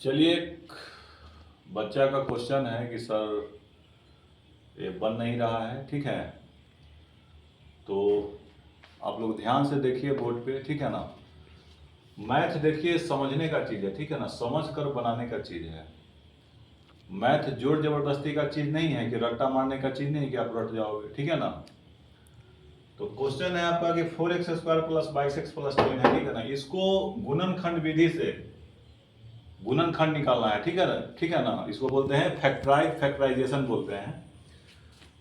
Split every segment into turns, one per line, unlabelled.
चलिए, एक बच्चा का क्वेश्चन है कि सर ये बन नहीं रहा है, ठीक है। तो आप लोग ध्यान से देखिए बोर्ड पे, ठीक है ना। मैथ देखिए समझने का चीज़ है, ठीक है ना, समझ कर बनाने का चीज़ है। मैथ जोर जबरदस्ती का चीज़ नहीं है कि रट्टा मारने का चीज़ नहीं है कि आप रट जाओगे, ठीक है ना। तो क्वेश्चन है आपका कि 4x² प्लस 22x प्लस 10 है, ठीक है ना। इसको गुणनखंड विधि से गुणनखंड निकालना है, ठीक है ना, ठीक है ना। इसको बोलते हैं फैक्टराइजेशन बोलते हैं।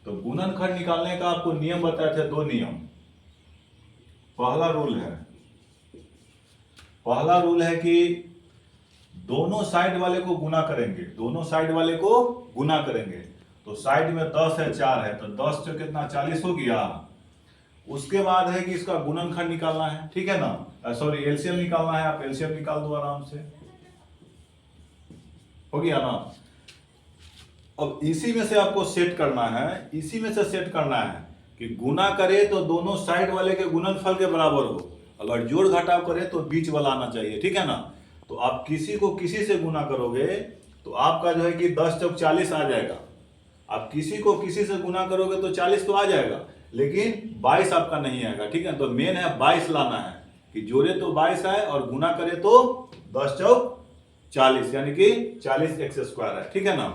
तो गुणनखंड निकालने का आपको नियम बताए थे, दो नियम। पहला रूल है कि दोनों साइड वाले को गुना करेंगे, दोनों साइड वाले को गुना करेंगे। तो साइड में 10 है, 4 है, तो 10 से कितना 40 हो गया। उसके बाद है कि इसका गुणनखंड निकालना है, ठीक है ना, सॉरी एलसीएम निकालना है। आप एलसीएम निकाल दो आराम से, हो गया ना। अब इसी में से आपको सेट करना है, इसी में से सेट करना है कि गुना करे तो दोनों साइड वाले के गुणनफल के बराबर हो। अगर जोड़ घटाव करे तो बीच वाला आना चाहिए, ठीक है ना। तो आप किसी को किसी से गुना करोगे तो आपका जो है कि 10 चौक 40 आ जाएगा। आप किसी को किसी से गुना करोगे तो 40 तो आ जाएगा, लेकिन 22 आपका नहीं आएगा, ठीक है। तो मेन है 22 लाना है कि जोड़े तो 22 आए और गुना करे तो 10 चौक 40, यानी कि 40x² है, ठीक है ना।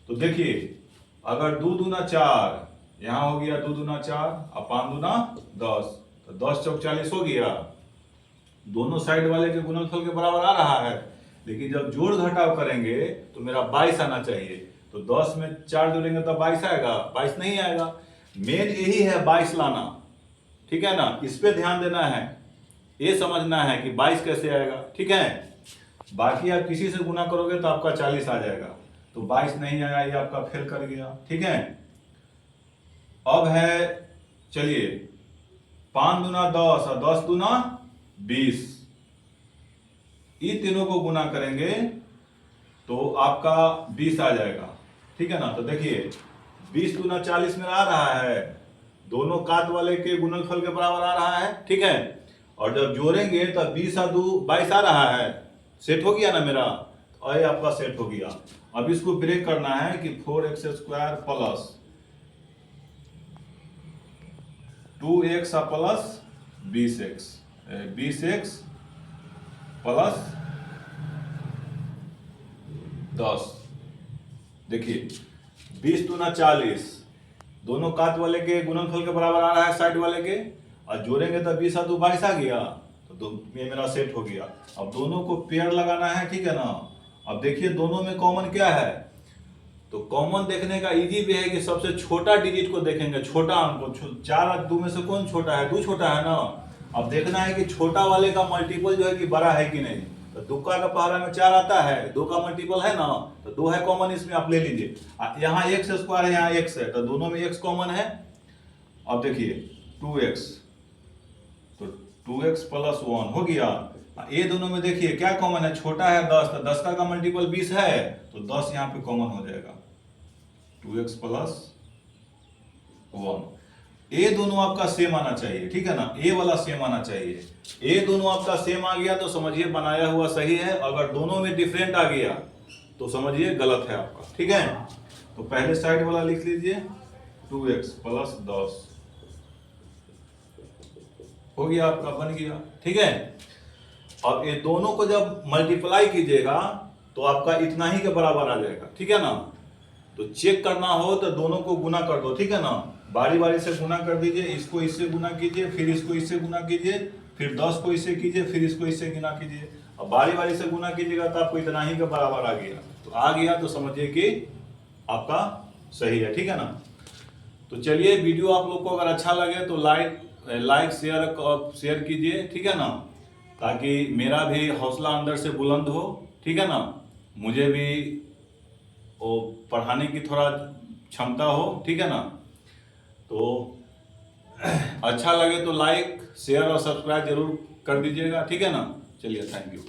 तो देखिए, अगर 2 दूना 4, यहां हो गया 2 दूना 4 और 5 दूना 10, तो 10 चौक 40 हो गया। दोनों साइड वाले के गुणनफल के बराबर आ रहा है, लेकिन जब जोड़ घटाव करेंगे तो मेरा 22 आना चाहिए। तो 10 में 4 जोड़ेंगे तो 22 आएगा, 22 नहीं आएगा। मेन यही है 22 लाना, ठीक है ना। इस पे ध्यान देना है, ये समझना है कि 22 कैसे आएगा, ठीक है। बाकी आप किसी से गुना करोगे तो आपका 40 आ जाएगा। तो 22 नहीं आया, ये आपका फेल कर गया, ठीक है। अब है, चलिए, 5 दूना 10 और 10 दूना 20, इन तीनों को गुना करेंगे तो आपका 20 आ जाएगा, ठीक है ना। तो देखिए, 20 दूना 40 में आ रहा है, दोनों काट वाले के गुणनफल के बराबर आ रहा है, ठीक है। और जब जोड़ेंगे तो 20 और 2 22 आ रहा है। सेट हो गया ना मेरा, और ये आपका सेट हो गया। अब इसको ब्रेक करना है कि 4x² plus 2x plus 20x plus 10। देखिए, 20 दूना 40, दोनों काट वाले के गुणनफल के बराबर आ रहा है साइड वाले के, और जोड़ेंगे तो 20 और 2 22 आ गया। तो ये मेरा सेट हो गया। अब दोनों को पेयर लगाना है, ठीक है ना। अब देखिए, दोनों में कॉमन क्या है। तो कॉमन देखने का इजी वे है कि सबसे छोटा डिजिट को देखेंगे, छोटा अंक को। 4 और 2 में से कौन छोटा है, 2 छोटा है ना। अब देखना है कि छोटा वाले का मल्टीपल जो है कि बड़ा है कि नहीं। तो तुक्का का पहला में 4 आता है, 2 का मल्टीपल है ना, तो 2 है कॉमन, इसमें आप ले लीजिए। यहाँ x² है, यहाँ x है, तो दोनों में x कॉमन है। अब देखिए 2x, तो 2x प्लस 1 हो गया। ये दोनों में देखिए क्या कॉमन है, छोटा है 10, तो 10 का मल्टीपल 20 है, तो 10 यहाँ पे कॉमन हो जाएगा, 2x प्लस 1। ए दोनों आपका सेम आना चाहिए, ठीक है ना, ए वाला सेम आना चाहिए। ए दोनों आपका सेम आ गया तो समझिए बनाया हुआ सही है। अगर दोनों में डिफरेंट आ गया तो समझिए गलत है आपका, ठीक है। तो पहले साइड वाला लिख लीजिए, 2x प्लस 10 हो गया, आपका बन गया, ठीक है। अब ये दोनों को जब मल्टीप्लाई कीजिएगा तो आपका इतना ही के बराबर आ जाएगा, ठीक है ना। तो चेक करना हो तो दोनों को गुना कर दो, ठीक है ना। बारी बारी से गुना कर दीजिए, इसको इससे गुना कीजिए, फिर इसको इससे गुना कीजिए, फिर 10 को इससे कीजिए, फिर इसको इससे गुना कीजिए। अब बारी बारी से गुना कीजिएगा तो आपको इतना ही के बराबर आ गया। तो आ गया तो समझिए कि आपका सही है, ठीक है ना। तो चलिए, वीडियो आप लोग को अगर अच्छा लगे तो लाइक शेयर कीजिए, ठीक है ना, ताकि मेरा भी हौसला अंदर से बुलंद हो, ठीक है ना। मुझे भी वो पढ़ाने की थोड़ा क्षमता हो, ठीक है ना। तो अच्छा लगे तो लाइक शेयर और सब्सक्राइब जरूर कर दीजिएगा, ठीक है ना। चलिए, थैंक यू।